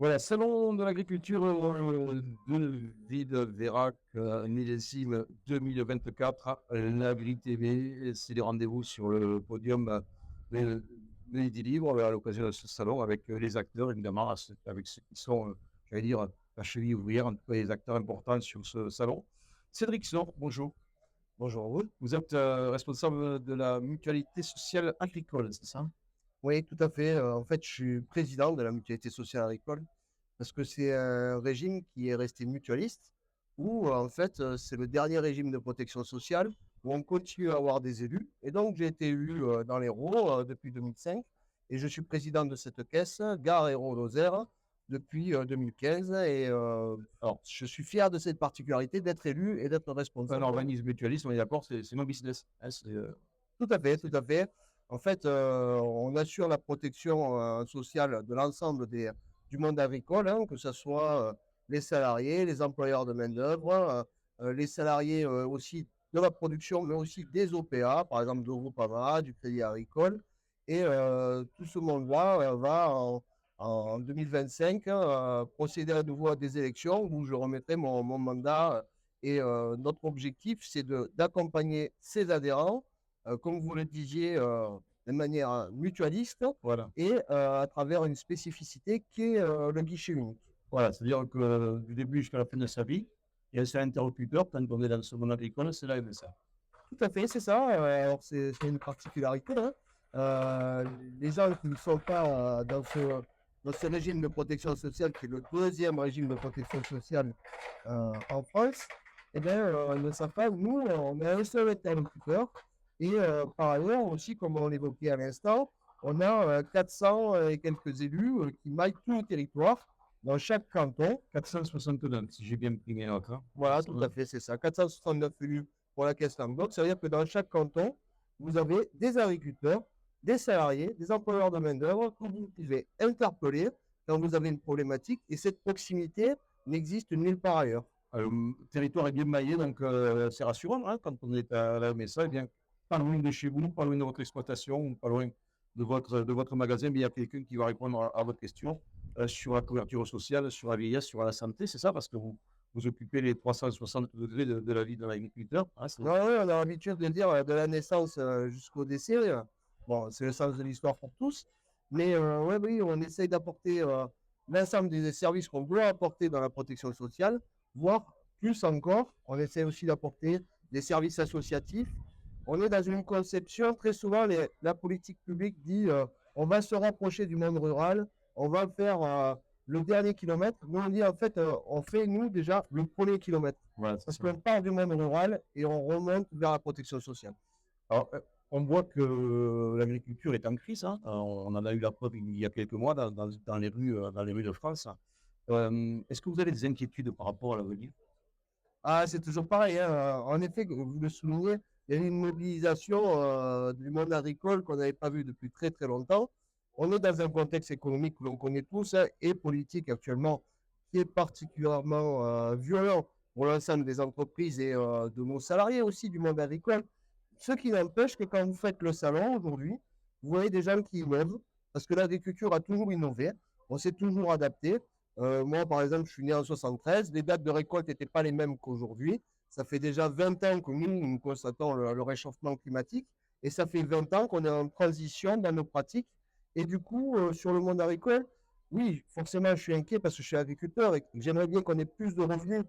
Voilà, salon de l'agriculture de Ville-Vérac, millésime 2024, l'Agri TV, c'est des rendez-vous sur le podium de Midi Libre à l'occasion de ce salon avec les acteurs, évidemment, avec ceux qui sont, j'allais dire, la cheville ouvrière, en tout cas les acteurs importants sur ce salon. Cédric Sor, bonjour. Bonjour à vous. Vous êtes responsable de la mutualité sociale agricole, c'est ça? Oui, tout à fait. En fait, je suis président de la Mutualité sociale agricole parce que c'est un régime qui est resté mutualiste où, en fait, c'est le dernier régime de protection sociale où on continue à avoir des élus. Et donc, j'ai été élu dans l'Hérault depuis 2005 et je suis président de cette caisse, Gare Hérault-Lozère, depuis 2015. Et alors, je suis fier de cette particularité d'être élu et d'être Un responsable. organisme mutualiste, on est d'accord, c'est mon business. Hein, Tout à fait, tout à fait. En fait, on assure la protection sociale de l'ensemble du monde agricole, hein, que ce soit les salariés, les employeurs de main-d'œuvre, les salariés aussi de la production, mais aussi des OPA, par exemple de Groupama, du Crédit Agricole. Et tout ce monde-là va en 2025 procéder à nouveau à des élections où je remettrai mon mandat. Et notre objectif, c'est d'accompagner ces adhérents comme vous le disiez, de manière mutualiste voilà. et à travers une spécificité qui est le guichet unique. Voilà, c'est-à-dire que du début jusqu'à la fin de sa vie, il y a un seul interlocuteur, tant qu'on est dans ce monde agricole, c'est la MSA. Tout à fait, c'est ça. Alors, c'est une particularité. Hein. Les gens qui ne sont pas dans ce régime de protection sociale, qui est le deuxième régime de protection sociale en France, eh bien, ils ne savent pas, nous, on a un seul interlocuteur. Et par ailleurs, aussi, comme on l'évoquait à l'instant, on a 400 et quelques élus qui maillent tout le territoire dans chaque canton. 469, si j'ai bien pris mes notes. Hein. Voilà, tout à fait, c'est ça. 469 élus pour la caisse Languedoc. Ça veut dire que dans chaque canton, vous avez des agriculteurs, des salariés, des employeurs de main-d'œuvre que vous pouvez interpeller quand vous avez une problématique. Et cette proximité n'existe nulle part ailleurs. Le territoire est bien maillé, donc c'est rassurant hein, quand on est à la MSA, eh bien, pas loin de chez vous, pas loin de votre exploitation, pas loin de votre magasin, mais il y a quelqu'un qui va répondre à votre question sur la couverture sociale, sur la vieillesse, sur la santé, c'est ça, parce que vous occupez les 360 degrés de la vie de l'agriculteur. Hein, oui, on a l'habitude de dire de la naissance jusqu'au décès. Bon, c'est le sens de l'histoire pour tous. Mais ouais, oui, on essaye d'apporter l'ensemble des services qu'on doit apporter dans la protection sociale, voire plus encore. On essaie aussi d'apporter des services associatifs. On est dans une conception, très souvent, la politique publique dit on va se rapprocher du monde rural, on va faire le dernier kilomètre. Nous, on dit en fait, on fait, nous, déjà, le premier kilomètre. voilà, Parce qu'on part du monde rural et on remonte vers la protection sociale. Alors, on voit que l'agriculture est en crise. Hein. On en a eu la preuve il y a quelques mois dans les rues de France. Est-ce que vous avez des inquiétudes par rapport à l'avenir? Ah, c'est toujours pareil. Hein. En effet, vous le soulignez, il y a une mobilisation du monde agricole qu'on n'avait pas vu depuis très très longtemps. On est dans un contexte économique que l'on connaît tous hein, et politique actuellement qui est particulièrement violent pour l'ensemble des entreprises et de nos salariés aussi du monde agricole. Ce qui n'empêche que quand vous faites le salon aujourd'hui, vous voyez des gens qui innovent parce que l'agriculture a toujours innové, on s'est toujours adapté. Moi, par exemple, je suis né en 73, les dates de récolte n'étaient pas les mêmes qu'aujourd'hui. Ça fait déjà 20 ans que nous constatons le réchauffement climatique et ça fait 20 ans qu'on est en transition dans nos pratiques. Et du coup, sur le monde agricole, oui, forcément, je suis inquiet parce que je suis agriculteur et j'aimerais bien qu'on ait plus de revenus,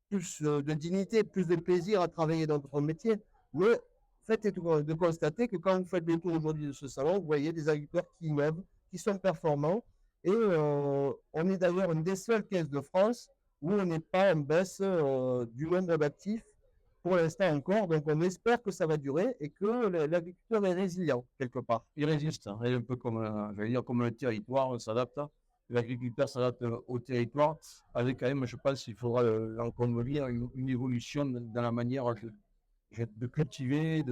plus de dignité, plus de plaisir à travailler dans notre métier. Mais faites de constater que quand vous faites le tour aujourd'hui de ce salon, vous voyez des agriculteurs qui innovent, qui sont performants. Et on est d'ailleurs une des seules caisses de France où on n'est pas en baisse du nombre d'actifs pour l'instant encore. Donc on espère que ça va durer et que l'agriculteur est résilient quelque part. Il résiste, hein, un peu comme, j'allais dire, comme le territoire, on s'adapte. Hein. L'agriculteur s'adapte au territoire. Avec quand même, je pense qu'il faudra encore convenir une évolution dans la manière de cultiver,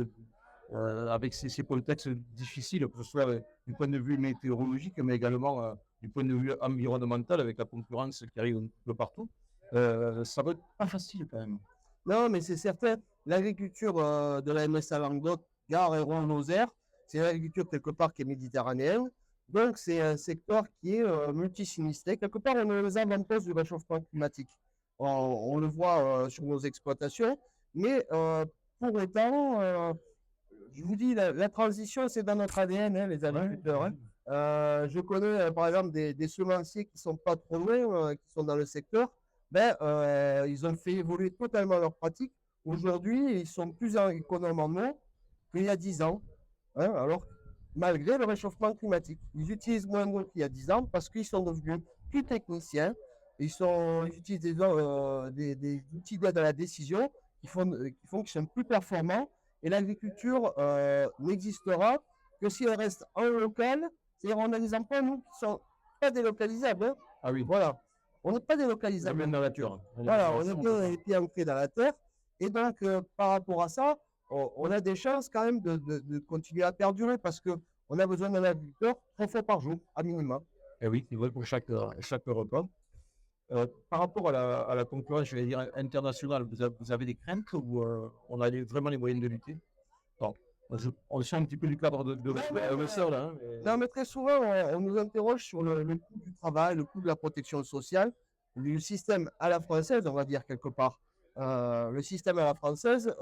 avec ces contextes difficiles, que ce soit du point de vue météorologique, mais également du point de vue environnemental, avec la concurrence qui arrive un peu partout. Ça va être pas facile quand même. Non, mais c'est certain. L'agriculture de la MSA Languedoc, Gare et Lozère, c'est une agriculture quelque part qui est méditerranéenne. Donc, c'est un secteur qui est multisinistré. Quelque part, on est aux avant-postes du réchauffement climatique. On le voit sur nos exploitations, mais pour autant, je vous dis, la transition, c'est dans notre ADN, hein, les agriculteurs. Hein. Je connais, par exemple, des semenciers qui sont pas trop loin, qui sont dans le secteur. Ben, ils ont fait évoluer totalement leur pratique. Aujourd'hui, ils sont plus économes en eau qu'il y a 10 ans. Hein, alors, malgré le réchauffement climatique, ils utilisent moins d'eau qu'il y a 10 ans parce qu'ils sont devenus plus techniciens. Ils utilisent des outils d'aide à la décision qui font qu'ils sont plus performants et l'agriculture n'existera que si elle reste en local. C'est-à-dire, on a des emplois, nous, qui sont pas délocalisables. Hein. Ah oui, Voilà. On n'est pas ça délocalisable. vient dans la nature. Voilà, on est bien les pieds ancrés dans la terre. Et donc, par rapport à ça, on a des chances quand même de continuer à perdurer parce qu'on a besoin d'un agriculteur 3 fois par jour, à minima. Et oui, c'est vrai pour chaque repas. Par rapport à la concurrence, je vais dire internationale, vous avez des craintes ou on a vraiment les moyens de lutter? Bon, on sort un petit peu du cadre de ça là. Hein, mais... Non, mais très souvent, on nous interroge sur le coût du travail, le coût de la protection sociale, le système à la française, on va dire quelque part. Le système à la française,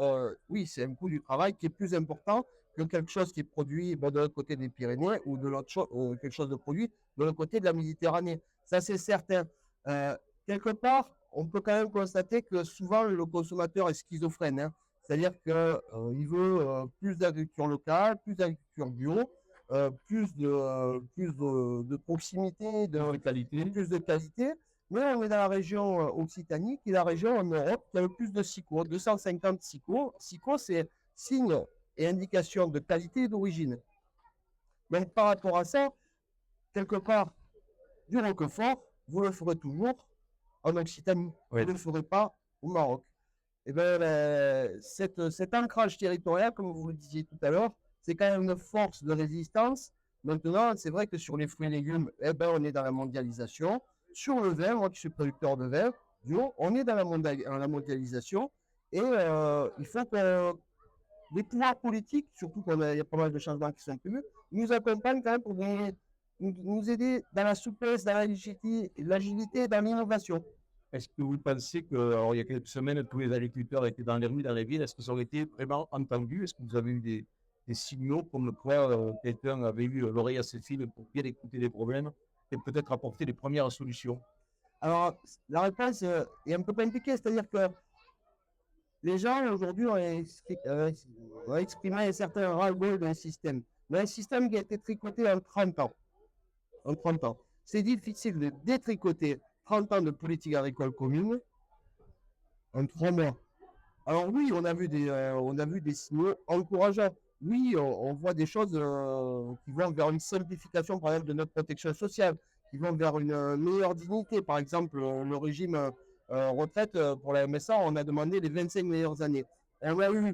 oui, c'est un coût du travail qui est plus important que quelque chose qui est produit de l'autre côté des Pyrénées ou quelque chose de produit de l'autre côté de la Méditerranée. Ça, c'est certain. Quelque part, on peut quand même constater que souvent, le consommateur est schizophrène. Hein. C'est-à-dire qu'il veut plus d'agriculture locale, plus d'agriculture bio, plus de proximité, de qualité. plus de qualité. Mais on est dans la région Occitanie, qui est la région en Europe qui a le plus de SICO, 250 SICO. SICO, c'est signe et indication de qualité et d'origine. Mais par rapport à ça, quelque part, du Roquefort, vous le ferez toujours en Occitanie. Oui. Vous ne le ferez pas au Maroc. Et bien, cet ancrage territorial, comme vous le disiez tout à l'heure, c'est quand même une force de résistance. Maintenant, c'est vrai que sur les fruits et légumes, on est dans la mondialisation. Sur le vin, moi qui suis producteur de vin bio, on est dans la mondialisation. Et il faut que les pouvoirs politiques, surtout qu'il y a pas mal de changements qui sont prévus, nous accompagnent quand même pour nous aider dans la souplesse, dans l'agilité, dans l'innovation. Est-ce que vous pensez que, alors, il y a quelques semaines, tous les agriculteurs étaient dans les rues, dans les villes, est-ce que ça aurait été vraiment entendu? Est-ce que vous avez eu des signaux comme quoi quelqu'un avait eu l'oreille assez fine pour bien écouter les problèmes et peut-être apporter les premières solutions? Alors, la réponse est un peu compliquée, c'est-à-dire que les gens aujourd'hui ont exprimé un certain ras-le-bol d'un système. Mais un système qui a été tricoté en 30 ans. En 30 ans. C'est difficile de détricoter 30 ans de politique agricole commune en 3 mois. Alors oui, on a vu des signaux encourageants. Oui, on voit des choses qui vont vers une simplification, par exemple, de notre protection sociale, qui vont vers une meilleure dignité. Par exemple, le régime retraite pour la MSA, on a demandé les 25 meilleures années. Et on a eu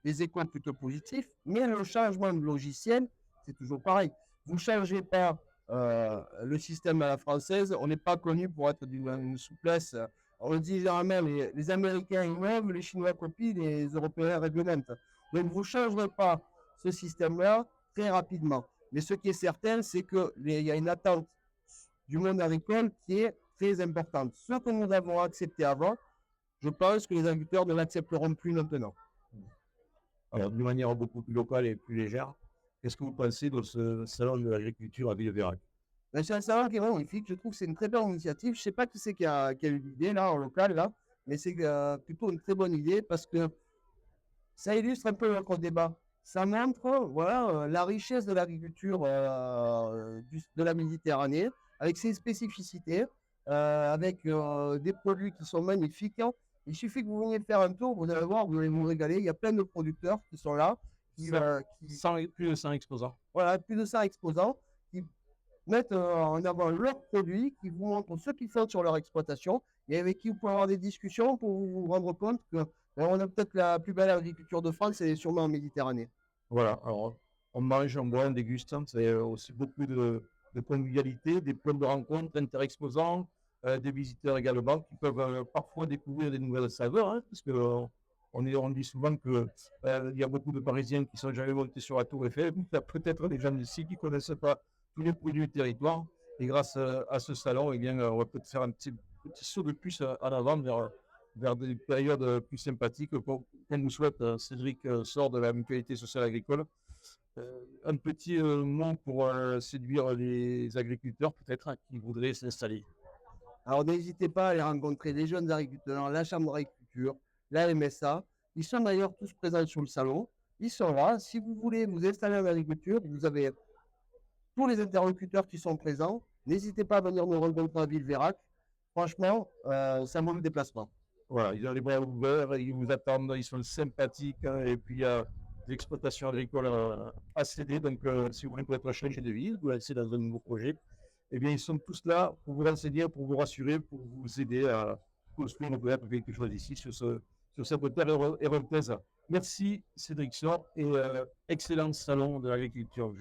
des échos plutôt positifs, mais le changement de logiciel, c'est toujours pareil. Vous ne changez pas le système à la française, on n'est pas connu pour être d'une souplesse. On le dit généralement, les Américains innovent, les Chinois copient, les Européens réglementent. Donc, vous ne changerez pas ce système-là très rapidement. Mais ce qui est certain, c'est qu'il y a une attente du monde agricole qui est très importante. Ce que nous avons accepté avant, je pense que les agriculteurs ne l'accepteront plus maintenant. Alors, d'une manière beaucoup plus locale et plus légère, qu'est-ce que vous pensez de ce salon de l'agriculture à Villeveyrac? C'est un salon qui est magnifique. Je trouve que c'est une très belle initiative. Je ne sais pas qui c'est qui a eu l'idée là, en local, là, mais c'est plutôt une très bonne idée parce que ça illustre un peu notre débat. Ça montre voilà, la richesse de l'agriculture de la Méditerranée, avec ses spécificités, avec des produits qui sont magnifiques. Hein. Il suffit que vous veniez faire un tour, vous allez voir, vous allez vous régaler. Il y a plein de producteurs qui sont là. Plus de 100 exposants. Voilà, plus de 100 exposants qui mettent en avant leurs produits, qui vous montrent ce qu'ils font sur leur exploitation et avec qui vous pouvez avoir des discussions pour vous rendre compte que on a peut-être la plus belle agriculture de France, et sûrement en Méditerranée. Voilà, alors on mange, on boit, on déguste, c'est aussi beaucoup de convivialité, des points de rencontre interexposants, des visiteurs également qui peuvent parfois découvrir des nouvelles saveurs, hein, parce que on dit souvent que il y a beaucoup de Parisiens qui sont jamais montés sur la Tour Eiffel, il y a peut-être des gens d'ici qui ne connaissent pas tous les produits du territoire. Et grâce à ce salon, eh bien, on va peut-être faire un petit saut de plus en avant vers des périodes plus sympathiques. Comme nous souhaite Cédric sort de la mutualité sociale agricole. Un petit mot pour séduire les agriculteurs peut-être hein, qui voudraient s'installer. Alors n'hésitez pas à aller rencontrer les jeunes agriculteurs, la Chambre d'agriculture, la MSA. Ils sont d'ailleurs tous présents sur le salon. Ils sont là. Si vous voulez vous installer en agriculture, vous avez tous les interlocuteurs qui sont présents. N'hésitez pas à venir nous rencontrer à Villeverac. Franchement, c'est un bon déplacement. Voilà, ils ont les bras ouverts, ils vous attendent, ils sont sympathiques hein, et puis il y a des exploitations agricoles à céder. Donc si vous voulez peut-être changer de ville, vous laissez dans un nouveau projet, eh bien ils sont tous là pour vous renseigner, pour vous rassurer, pour vous aider à construire peut-être quelque chose ici sur cette terre héroltaise. Merci Cédric Sor et excellent salon de l'agriculture.